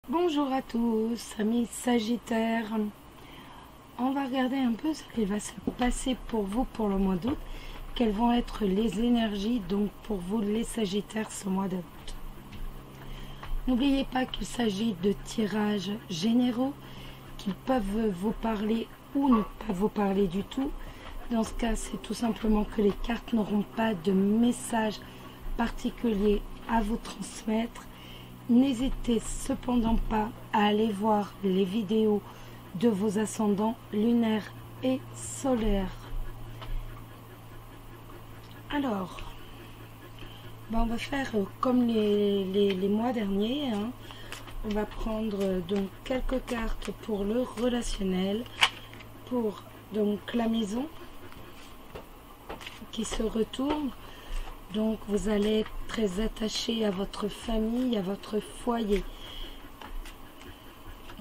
Bonjour à tous, amis Sagittaires. On va regarder un peu ce qui va se passer pour vous pour le mois d'août. Quelles vont être les énergies donc pour vous les Sagittaires ce mois d'août. N'oubliez pas qu'il s'agit de tirages généraux qui peuvent vous parler ou ne pas vous parler du tout. Dans ce cas, c'est tout simplement que les cartes n'auront pas de message particulier à vous transmettre. N'hésitez cependant pas à aller voir les vidéos de vos ascendants lunaires et solaires. Alors, on va faire comme les mois derniers. On va prendre donc quelques cartes pour le relationnel, pour donc la maison qui se retourne. Donc vous allez être très attaché à votre famille, à votre foyer.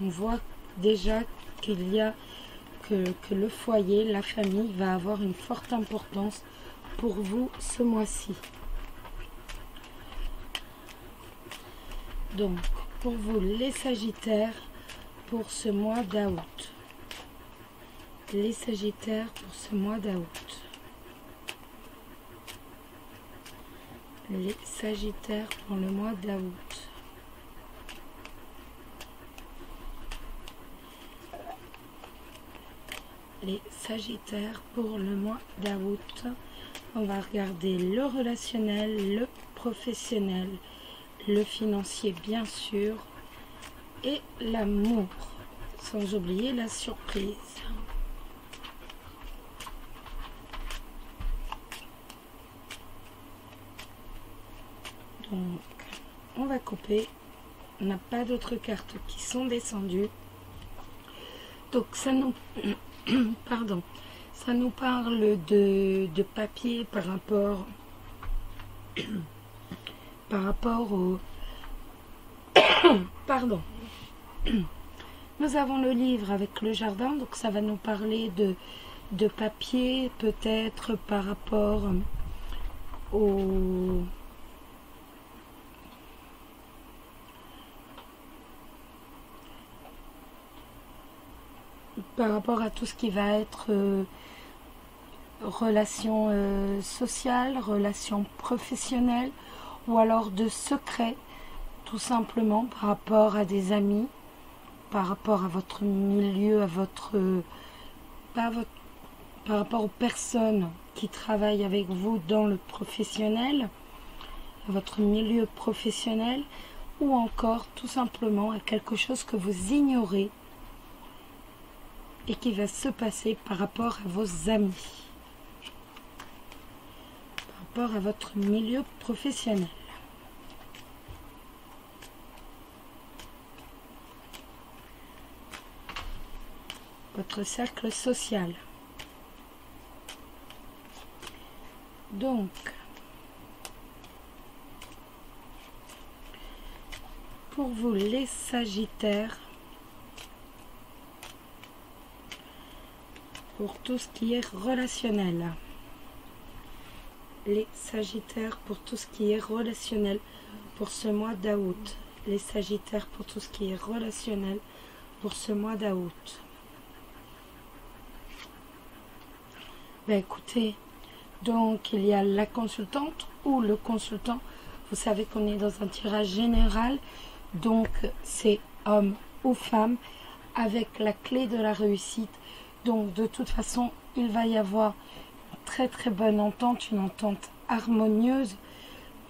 On voit déjà qu'il y a que le foyer, la famille va avoir une forte importance pour vous ce mois-ci. Donc pour vous les Sagittaires pour ce mois d'août. Les Sagittaires pour ce mois d'août. Les Sagittaires pour le mois d'août. Les Sagittaires pour le mois d'août. On va regarder le relationnel, le professionnel, le financier bien sûr et l'amour. Sans oublier la surprise. Donc, on va couper. On n'a pas d'autres cartes qui sont descendues. Donc, ça nous, pardon, ça nous parle de papier par rapport au, pardon. Nous avons le livre avec le jardin, donc ça va nous parler de papier, peut-être par rapport au à tout ce qui va être relations sociales, relations professionnelles, ou alors de secrets, tout simplement par rapport à des amis, par rapport à votre milieu, par rapport aux personnes qui travaillent avec vous dans le professionnel, à votre milieu professionnel, ou encore tout simplement à quelque chose que vous ignorez et qui va se passer par rapport à vos amis, par rapport à votre milieu professionnel. Votre cercle social. Donc, pour vous les Sagittaires, pour tout ce qui est relationnel. Les Sagittaires pour tout ce qui est relationnel pour ce mois d'août. Les Sagittaires pour tout ce qui est relationnel pour ce mois d'août. Écoutez, donc il y a la consultante ou le consultant. Vous savez qu'on est dans un tirage général, donc c'est homme ou femme avec la clé de la réussite. Donc de toute façon, il va y avoir une très très bonne entente, une entente harmonieuse.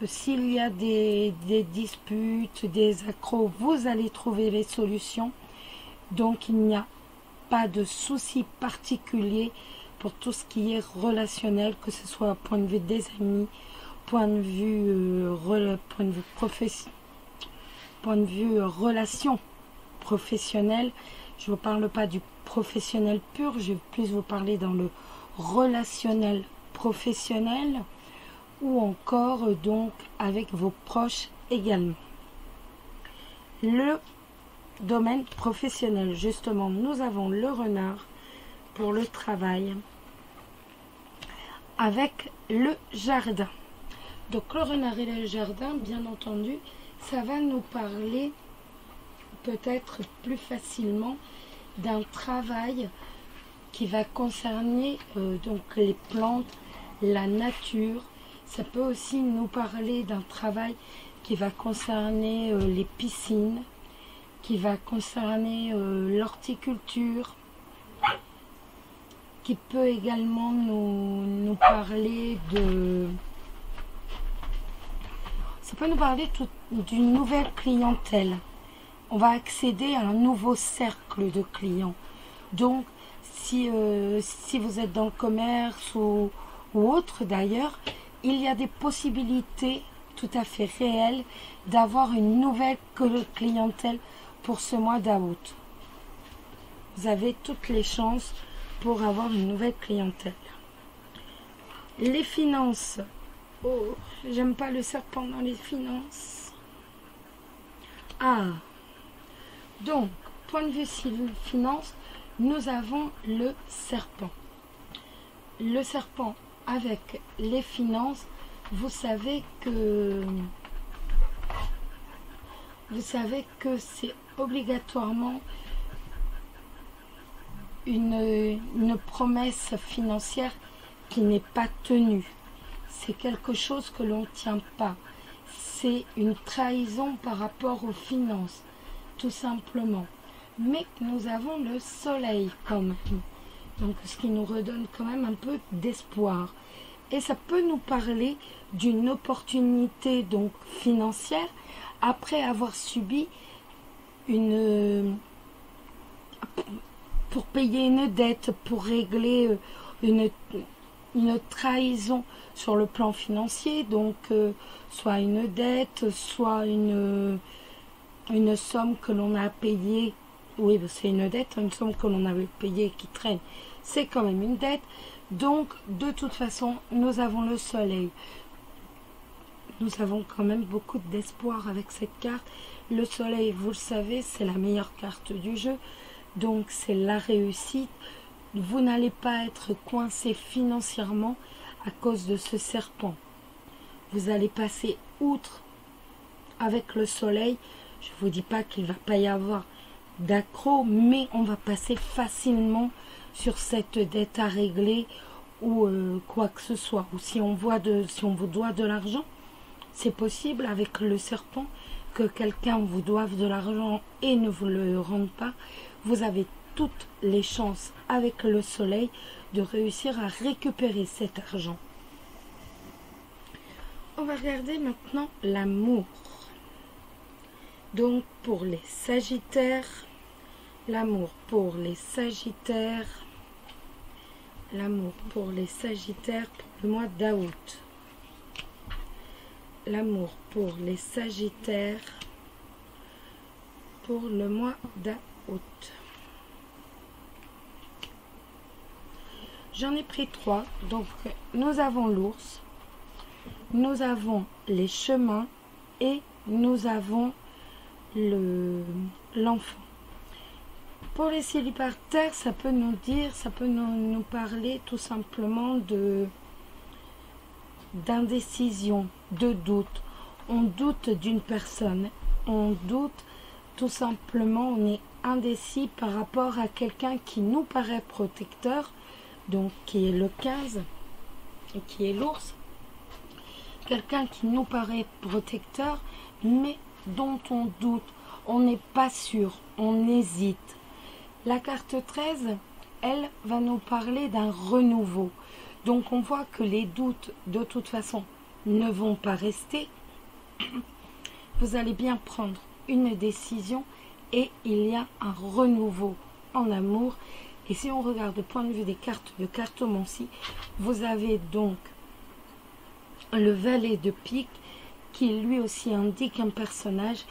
S'il y a des disputes, des accros, vous allez trouver les solutions. Donc il n'y a pas de souci particulier pour tout ce qui est relationnel, que ce soit point de vue des amis, point de vue relation professionnelle. Je ne vous parle pas du professionnel pur, je vais plus vous parler dans le relationnel professionnel ou encore donc avec vos proches également. Le domaine professionnel, justement, nous avons le renard pour le travail avec le jardin. Donc le renard et le jardin, bien entendu, ça va nous parler peut-être plus facilement d'un travail qui va concerner donc les plantes, la nature. Ça peut aussi nous parler d'un travail qui va concerner les piscines, qui va concerner l'horticulture, qui peut également nous parler de... Ça peut nous parler d'une nouvelle clientèle. On va accéder à un nouveau cercle de clients. Donc, si vous êtes dans le commerce ou autre d'ailleurs, il y a des possibilités tout à fait réelles d'avoir une nouvelle clientèle pour ce mois d'août. Vous avez toutes les chances pour avoir une nouvelle clientèle. Les finances. Oh, j'aime pas le serpent dans les finances. Ah, donc, point de vue finance, nous avons le serpent. Le serpent avec les finances, vous savez que c'est obligatoirement une promesse financière qui n'est pas tenue. C'est quelque chose que l'on ne tient pas. C'est une trahison par rapport aux finances, tout simplement. Mais nous avons le soleil quand même. Donc ce qui nous redonne quand même un peu d'espoir. Et ça peut nous parler d'une opportunité donc financière après avoir subi pour payer une dette, pour régler une trahison sur le plan financier, donc soit une dette, soit une somme que l'on a payée. Oui, c'est une dette, une somme que l'on avait payée qui traîne, c'est quand même une dette. Donc, de toute façon, nous avons le soleil. Nous avons quand même beaucoup d'espoir avec cette carte. Le soleil, vous le savez, c'est la meilleure carte du jeu. Donc, c'est la réussite. Vous n'allez pas être coincé financièrement à cause de ce serpent. Vous allez passer outre avec le soleil. Je ne vous dis pas qu'il ne va pas y avoir d'accro, mais on va passer facilement sur cette dette à régler ou quoi que ce soit. Ou si on vous doit de l'argent, c'est possible avec le serpent que quelqu'un vous doive de l'argent et ne vous le rende pas. Vous avez toutes les chances avec le soleil de réussir à récupérer cet argent. On va regarder maintenant l'amour. Donc pour les Sagittaires, l'amour pour les Sagittaires, l'amour pour les Sagittaires pour le mois d'août. L'amour pour les Sagittaires pour le mois d'août. J'en ai pris 3. Donc nous avons l'ours, nous avons les chemins et nous avons l'enfant. Pour les célibataires, ça peut nous parler tout simplement d'indécision, de doute. On doute d'une personne, on doute tout simplement, on est indécis par rapport à quelqu'un qui nous paraît protecteur, donc qui est le 15 et qui est l'ours. Quelqu'un qui nous paraît protecteur, mais dont on doute, on n'est pas sûr, on hésite. La carte 13, elle va nous parler d'un renouveau. Donc on voit que les doutes, de toute façon, ne vont pas rester. Vous allez bien prendre une décision et il y a un renouveau en amour. Et si on regarde du point de vue des cartes de cartomancie, vous avez donc le valet de pique qui lui aussi indique un personnage.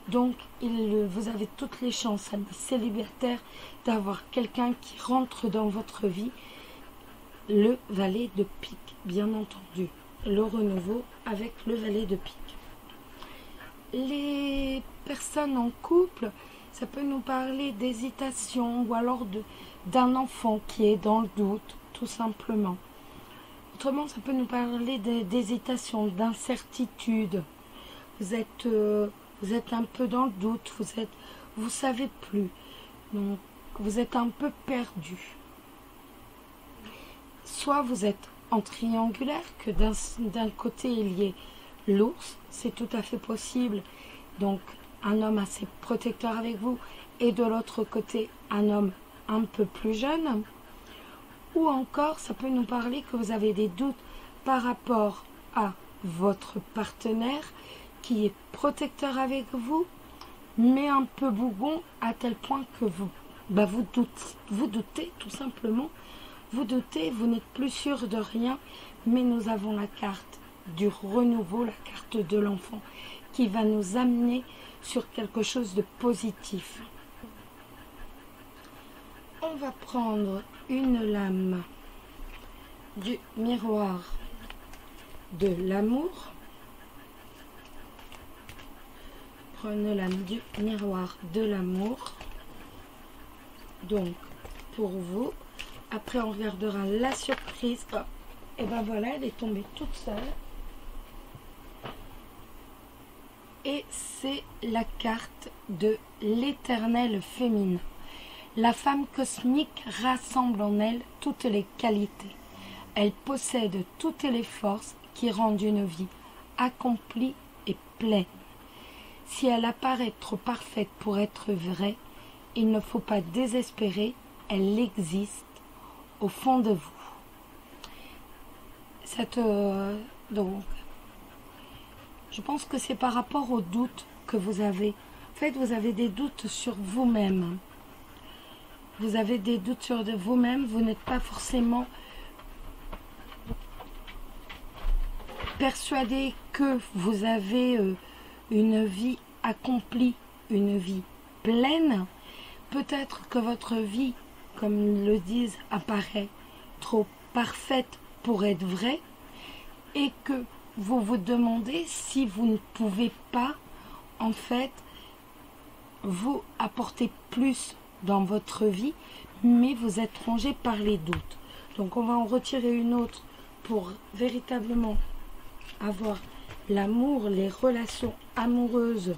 Donc vous avez toutes les chances, amis célibataires, d'avoir quelqu'un qui rentre dans votre vie. Le valet de pique, bien entendu. Le renouveau avec le valet de pique. Les personnes en couple, ça peut nous parler d'hésitation ou alors d'un enfant qui est dans le doute, tout simplement. Autrement, ça peut nous parler d'hésitation, d'incertitude. Vous êtes un peu dans le doute, vous savez plus. Donc, vous êtes un peu perdu. Soit vous êtes en triangulaire, que d'un côté il y ait l'ours, c'est tout à fait possible. Donc, un homme assez protecteur avec vous, et de l'autre côté, un homme un peu plus jeune. Ou encore, ça peut nous parler que vous avez des doutes par rapport à votre partenaire qui est protecteur avec vous, mais un peu bougon à tel point que vous doutez tout simplement. Vous doutez, vous n'êtes plus sûr de rien, mais nous avons la carte du renouveau, la carte de l'enfant, qui va nous amener sur quelque chose de positif. On va prendre une lame du miroir de l'amour. Prenez la lame du miroir de l'amour. Donc, pour vous. Après, on regardera la surprise. Oh, et ben voilà, elle est tombée toute seule. Et c'est la carte de l'éternel féminin. La femme cosmique rassemble en elle toutes les qualités. Elle possède toutes les forces qui rendent une vie accomplie et pleine. Si elle apparaît trop parfaite pour être vraie, il ne faut pas désespérer, elle existe au fond de vous. Donc, je pense que c'est par rapport aux doutes que vous avez. En fait, vous avez des doutes sur vous-même. Vous avez des doutes sur vous-même. Vous n'êtes pas forcément persuadé que vous avez une vie accomplie, une vie pleine. Peut-être que votre vie, comme le disent, apparaît trop parfaite pour être vraie et que vous vous demandez si vous ne pouvez pas, en fait, vous apporter plus dans votre vie, mais vous êtes rongé par les doutes. Donc on va en retirer une autre pour véritablement avoir l'amour, les relations amoureuses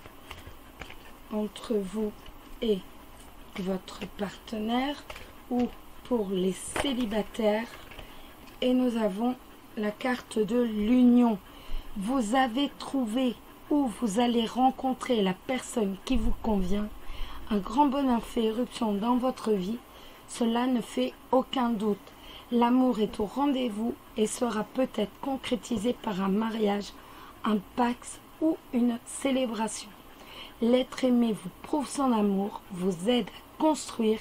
entre vous et votre partenaire, ou pour les célibataires. Et nous avons la carte de l'union. Vous avez trouvé ou vous allez rencontrer la personne qui vous convient. Un grand bonheur fait éruption dans votre vie. Cela ne fait aucun doute. L'amour est au rendez-vous et sera peut-être concrétisé par un mariage, un pax ou une célébration. L'être aimé vous prouve son amour, vous aide à construire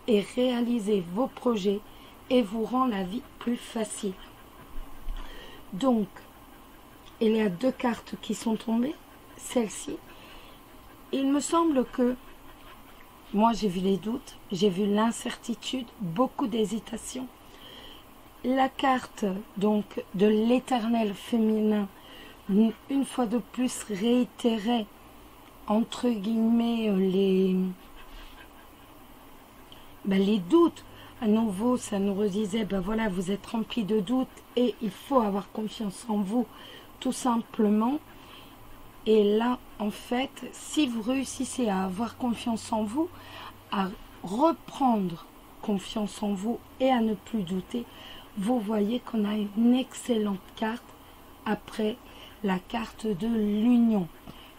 et réaliser vos projets et vous rend la vie plus facile. Donc, il y a deux cartes qui sont tombées, celle-ci. Il me semble que moi j'ai vu les doutes, j'ai vu l'incertitude, beaucoup d'hésitation. La carte donc de l'éternel féminin, une fois de plus réitérait entre guillemets les doutes. À nouveau, ça nous redisait, voilà, vous êtes rempli de doutes et il faut avoir confiance en vous, tout simplement. Et là, en fait, si vous réussissez à avoir confiance en vous, à reprendre confiance en vous et à ne plus douter, vous voyez qu'on a une excellente carte après la carte de l'union,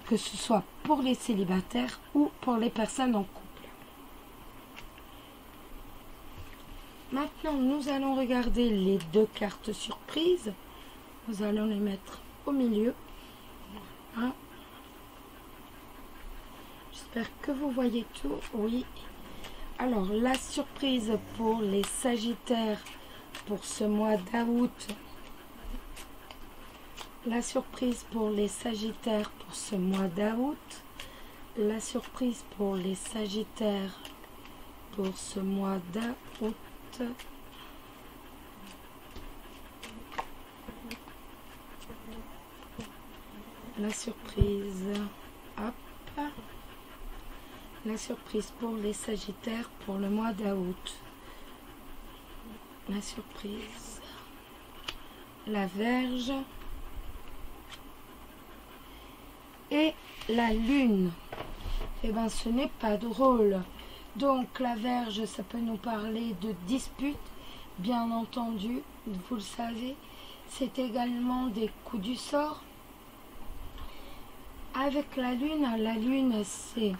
que ce soit pour les célibataires ou pour les personnes en couple. Maintenant, nous allons regarder les deux cartes surprises. Nous allons les mettre au milieu. Hein? J'espère que vous voyez tout. Oui. Alors, la surprise pour les Sagittaires pour ce mois d'août. La surprise pour les Sagittaires pour ce mois d'août. La surprise pour les Sagittaires pour ce mois d'août. La surprise, hop, la surprise pour les Sagittaires pour le mois d'août. La surprise, la Vierge et la Lune. eh ben ce n'est pas drôle. Donc la Vierge, ça peut nous parler de disputes, bien entendu, vous le savez. C'est également des coups du sort. Avec la Lune c'est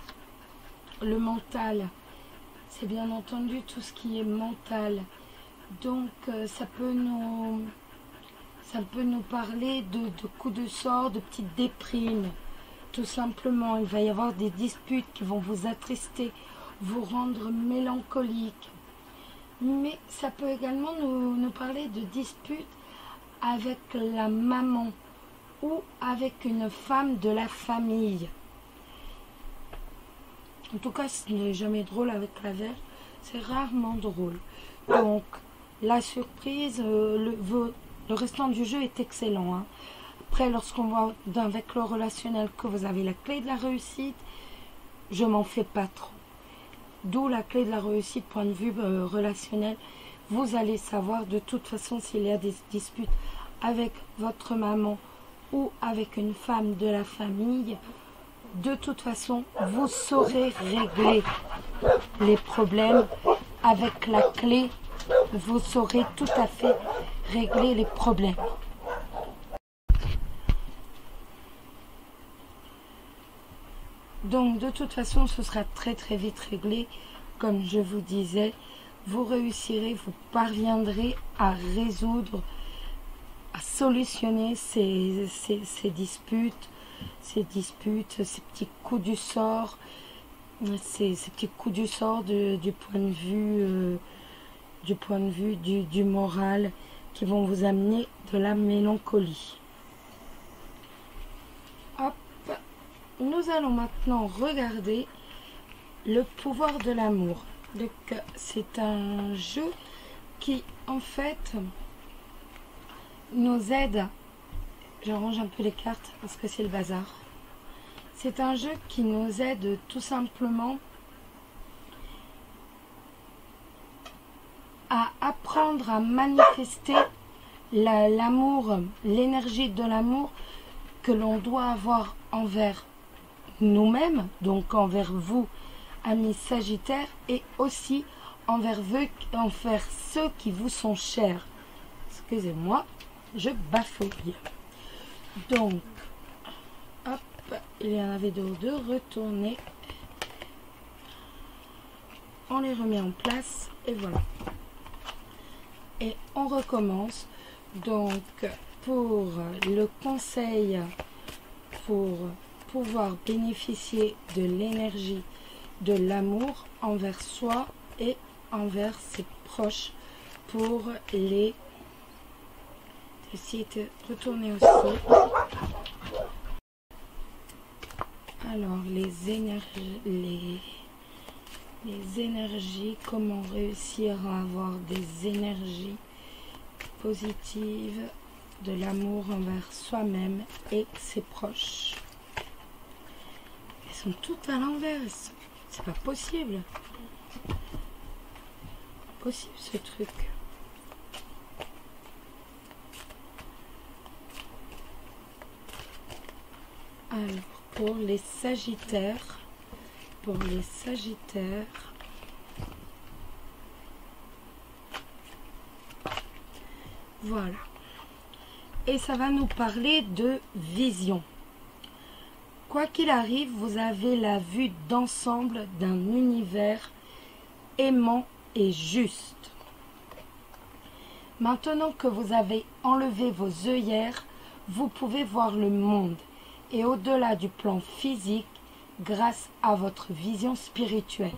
le mental. C'est bien entendu tout ce qui est mental. Donc ça peut nous parler de coups de sort, de petites déprimes. Tout simplement, il va y avoir des disputes qui vont vous attrister, vous rendre mélancolique. Mais ça peut également nous parler de disputes avec la maman ou avec une femme de la famille. En tout cas, ce n'est jamais drôle avec la Vierge, c'est rarement drôle. Donc, la surprise, le restant du jeu est excellent. Hein. Après, lorsqu'on voit avec le relationnel que vous avez la clé de la réussite, je m'en fais pas trop. D'où la clé de la réussite, point de vue relationnel. Vous allez savoir de toute façon s'il y a des disputes avec votre maman ou avec une femme de la famille. De toute façon, vous saurez régler les problèmes avec la clé. Vous saurez tout à fait régler les problèmes. Donc, de toute façon, ce sera très très vite réglé. Comme je vous disais, vous réussirez, vous parviendrez à résoudre, à solutionner ces disputes, ces petits coups du sort, ces petits coups du sort du point de vue du moral qui vont vous amener de la mélancolie. Hop, nous allons maintenant regarder le pouvoir de l'amour. Donc c'est un jeu qui en fait nous aide. J'arrange un peu les cartes parce que c'est le bazar. C'est un jeu qui nous aide tout simplement à apprendre à manifester l'amour, l'énergie de l'amour que l'on doit avoir envers nous-mêmes, donc envers vous, amis Sagittaires, et aussi envers ceux qui vous sont chers. Excusez-moi, je bafouille. Donc, hop, il y en avait deux retournés. On les remet en place et voilà. Et on recommence. Donc, pour le conseil, pour pouvoir bénéficier de l'énergie de l'amour envers soi et envers ses proches, pour les essayer de retourner aussi. Alors, les énergies, comment réussir à avoir des énergies positives, de l'amour envers soi-même et ses proches. Elles sont toutes à l'envers, c'est pas possible. Possible ce truc. Alors, pour les Sagittaires, voilà. Et ça va nous parler de vision. Quoi qu'il arrive, vous avez la vue d'ensemble d'un univers aimant et juste. Maintenant que vous avez enlevé vos œillères, vous pouvez voir le monde. Et au-delà du plan physique, grâce à votre vision spirituelle.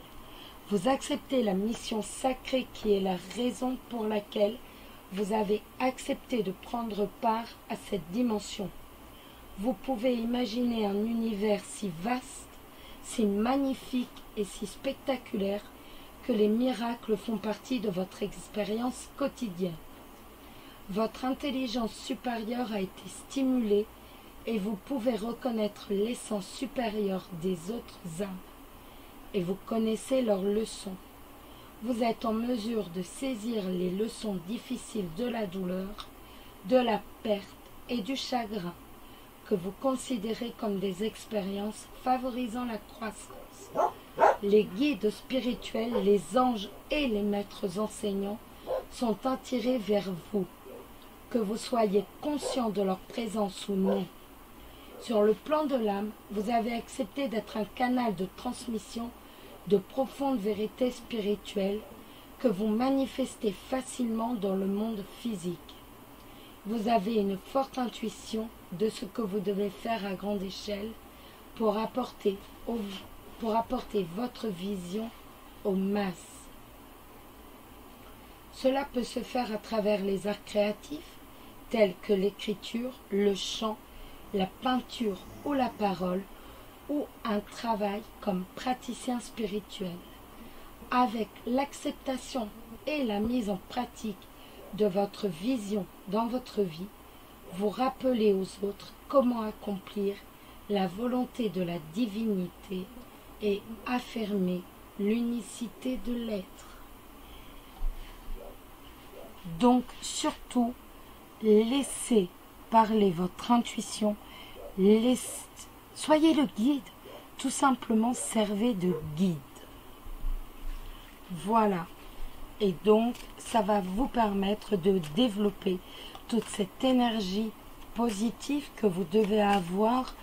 Vous acceptez la mission sacrée qui est la raison pour laquelle vous avez accepté de prendre part à cette dimension. Vous pouvez imaginer un univers si vaste, si magnifique et si spectaculaire que les miracles font partie de votre expérience quotidienne. Votre intelligence supérieure a été stimulée et vous pouvez reconnaître l'essence supérieure des autres âmes. Et vous connaissez leurs leçons. Vous êtes en mesure de saisir les leçons difficiles de la douleur, de la perte et du chagrin, que vous considérez comme des expériences favorisant la croissance. Les guides spirituels, les anges et les maîtres enseignants sont attirés vers vous, que vous soyez conscient de leur présence ou non. Sur le plan de l'âme, vous avez accepté d'être un canal de transmission de profondes vérités spirituelles que vous manifestez facilement dans le monde physique. Vous avez une forte intuition de ce que vous devez faire à grande échelle pour apporter votre vision aux masses. Cela peut se faire à travers les arts créatifs tels que l'écriture, le chant, la peinture ou la parole, ou un travail comme praticien spirituel. Avec l'acceptation et la mise en pratique de votre vision dans votre vie, vous rappelez aux autres comment accomplir la volonté de la divinité et affirmer l'unicité de l'être. Donc surtout, laissez parler votre intuition, soyez le guide, tout simplement servez de guide. Voilà. Et donc, ça va vous permettre de développer toute cette énergie positive que vous devez avoir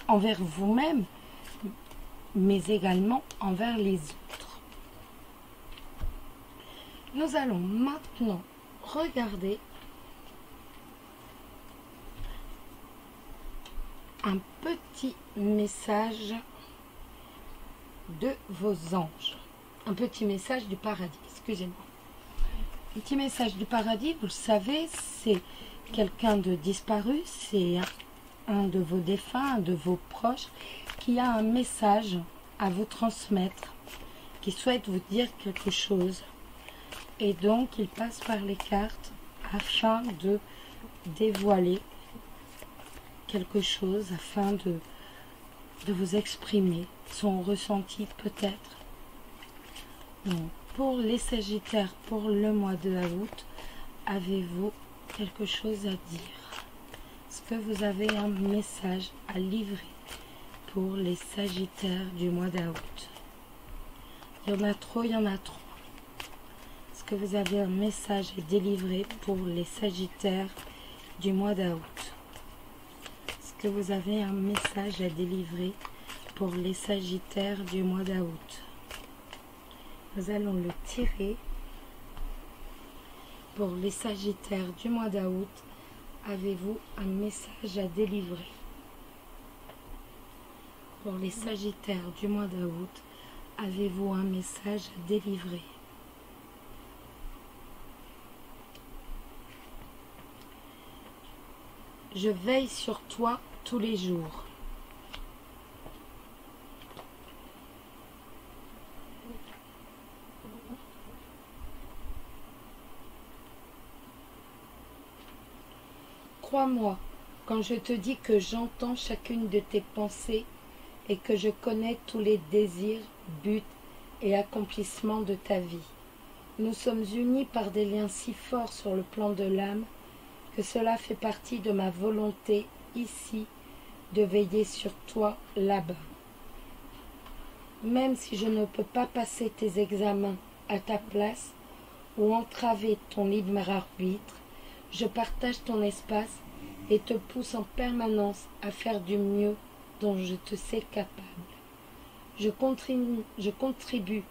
envers vous-même, mais également envers les autres. Nous allons maintenant regarder un petit message de vos anges. Un petit message du paradis, excusez-moi. Un petit message du paradis, vous le savez, c'est quelqu'un de disparu, c'est un de vos défunts, un de vos proches, qui a un message à vous transmettre, qui souhaite vous dire quelque chose. Et donc, il passe par les cartes afin de dévoiler quelque chose, afin de vous exprimer son ressenti peut-être. Donc, pour les Sagittaires, pour le mois de août, avez-vous quelque chose à dire? Est-ce que vous avez un message à livrer pour les Sagittaires du mois d'août? Il y en a trop, il y en a trop. Est-ce que vous avez un message à délivrer pour les Sagittaires du mois d'août? Est-ce que vous avez un message à délivrer pour les Sagittaires du mois d'août? Nous allons le tirer. Pour les Sagittaires du mois d'août, avez-vous un message à délivrer? Pour les Sagittaires du mois d'août, avez-vous un message à délivrer? Je veille sur toi tous les jours. Crois-moi, quand je te dis que j'entends chacune de tes pensées et que je connais tous les désirs, buts et accomplissements de ta vie. Nous sommes unis par des liens si forts sur le plan de l'âme que cela fait partie de ma volonté ici de veiller sur toi là-bas. Même si je ne peux pas passer tes examens à ta place ou entraver ton libre arbitre, je partage ton espace et te pousse en permanence à faire du mieux dont je te sais capable. Je contribue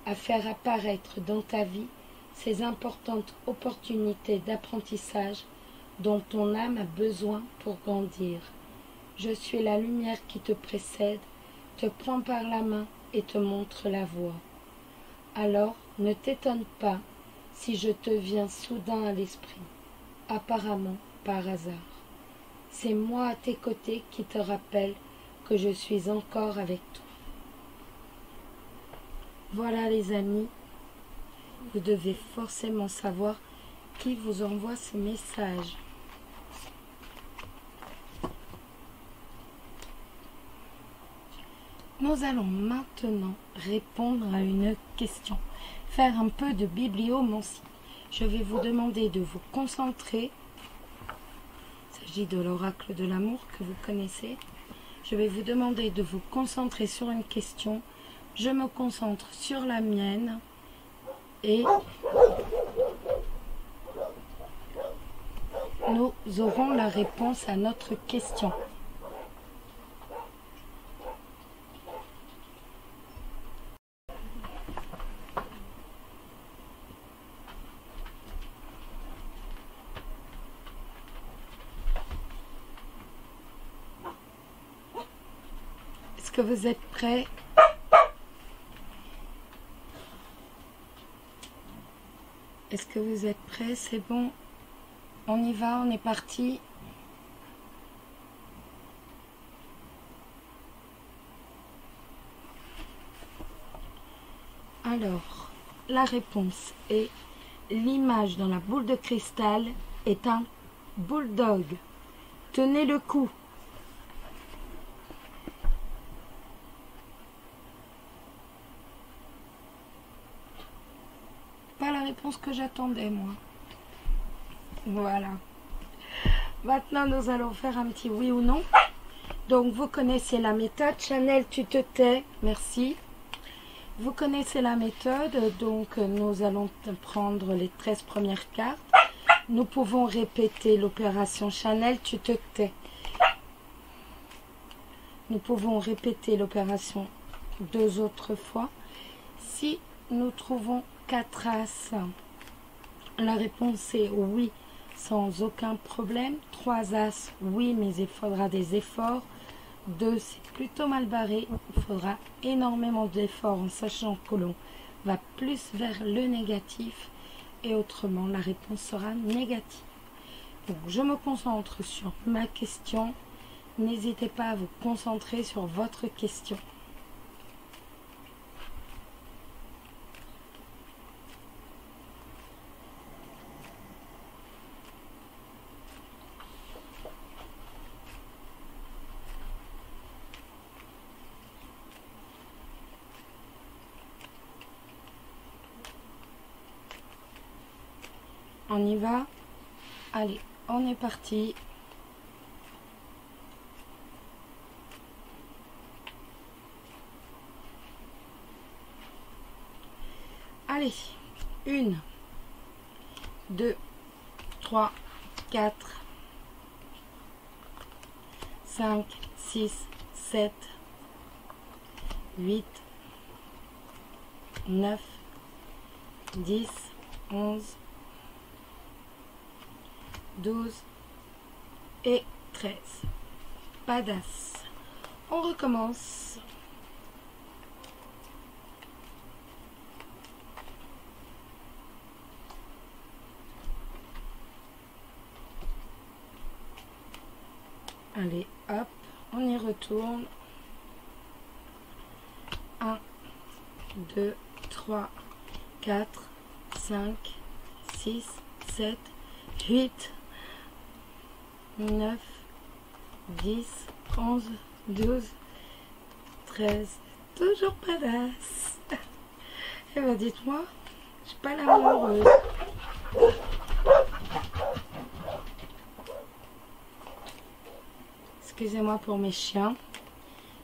à faire apparaître dans ta vie ces importantes opportunités d'apprentissage dont ton âme a besoin pour grandir. Je suis la lumière qui te précède, te prend par la main et te montre la voie. Alors, ne t'étonne pas si je te viens soudain à l'esprit, apparemment par hasard. C'est moi à tes côtés qui te rappelle que je suis encore avec toi. Voilà les amis, vous devez forcément savoir qui vous envoie ce message. Nous allons maintenant répondre à une question, faire un peu de bibliomancie. Je vais vous demander de vous concentrer. Il s'agit de l'oracle de l'amour que vous connaissez. Je vais vous demander de vous concentrer sur une question. Je me concentre sur la mienne et nous aurons la réponse à notre question. Est-ce que vous êtes prêts? Est-ce que vous êtes prêts? C'est bon? On y va, on est parti. Alors, la réponse est: l'image dans la boule de cristal est un bulldog. Tenez le coup. Pas la réponse que j'attendais, moi. Voilà. Maintenant, nous allons faire un petit oui ou non. Donc, vous connaissez la méthode. Chanel, tu te tais. Merci. Vous connaissez la méthode. Donc, nous allons prendre les 13 premières cartes. Nous pouvons répéter l'opération Chanel, tu te tais. Nous pouvons répéter l'opération 2 autres fois. Si nous trouvons 4 as, la réponse est oui, sans aucun problème. 3 as, oui, mais il faudra des efforts. 2, c'est plutôt mal barré. Il faudra énormément d'efforts en sachant que l'on va plus vers le négatif. Et autrement, la réponse sera négative. Donc, je me concentre sur ma question. N'hésitez pas à vous concentrer sur votre question. On y va? Allez, on est parti. Allez, 1, 2, 3, 4, 5, 6, 7, 8, 9, 10, 11, 12 et 13. Pas d'as. On recommence. Allez, hop, on y retourne. 1, 2, 3, 4, 5, 6, 7, 8, 9, 10, 11, 12, 13. Toujours pas d'as. Eh ben dites-moi, je suis pas la malheureuse. Excusez-moi pour mes chiens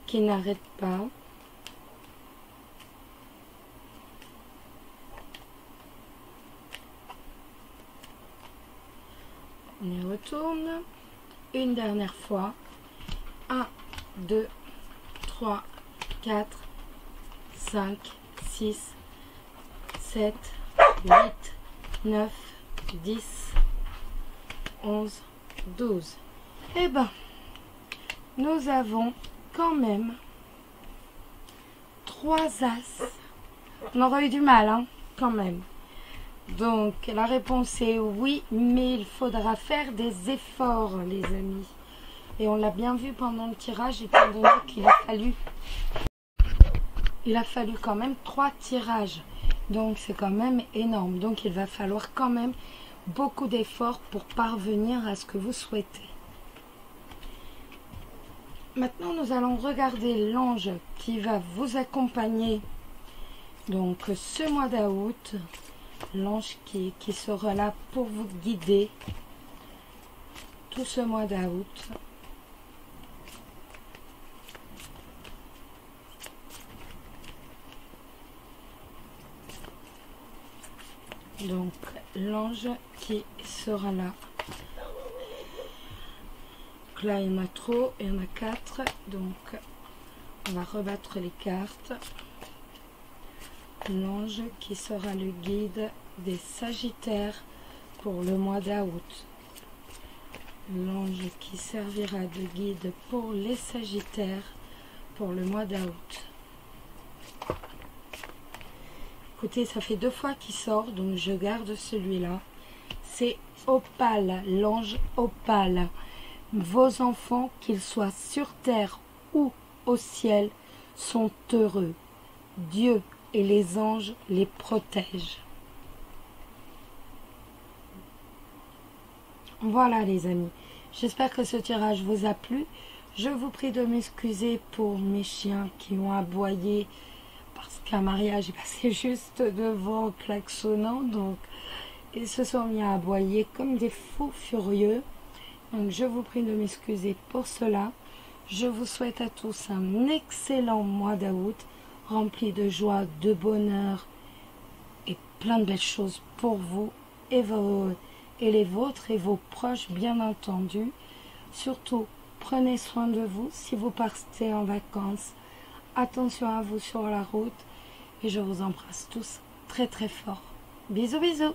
qui n'arrêtent pas. On y retourne. Une dernière fois. 1, 2, 3, 4, 5, 6, 7, 8, 9, 10, 11, 12. Eh ben, nous avons quand même 3 as. On aurait eu du mal, hein, quand même. Donc, la réponse est oui, mais il faudra faire des efforts, les amis. Et on l'a bien vu pendant le tirage, étant donné qu'il a fallu quand même 3 tirages. Donc, c'est quand même énorme. Donc, il va falloir quand même beaucoup d'efforts pour parvenir à ce que vous souhaitez. Maintenant, nous allons regarder l'ange qui va vous accompagner donc ce mois d'août. L'ange qui sera là pour vous guider tout ce mois d'août. Donc l'ange qui sera là. Donc là il y en a trop, il y en a 4. Donc on va rebattre les cartes. L'ange qui sera le guide des Sagittaires pour le mois d'août. L'ange qui servira de guide pour les Sagittaires pour le mois d'août. Écoutez, ça fait 2 fois qu'il sort, donc je garde celui-là. C'est Opale, l'ange Opale. Vos enfants, qu'ils soient sur terre ou au ciel, sont heureux. Dieu et les anges les protègent. Voilà les amis, j'espère que ce tirage vous a plu. Je vous prie de m'excuser pour mes chiens qui ont aboyé parce qu'un mariage est passé juste devant klaxonnant, donc ils se sont mis à aboyer comme des fous furieux. Donc je vous prie de m'excuser pour cela. Je vous souhaite à tous un excellent mois d'août, rempli de joie, de bonheur et plein de belles choses pour vous et les vôtres et vos proches, bien entendu. Surtout, prenez soin de vous si vous partez en vacances. Attention à vous sur la route et je vous embrasse tous très très fort. Bisous bisous.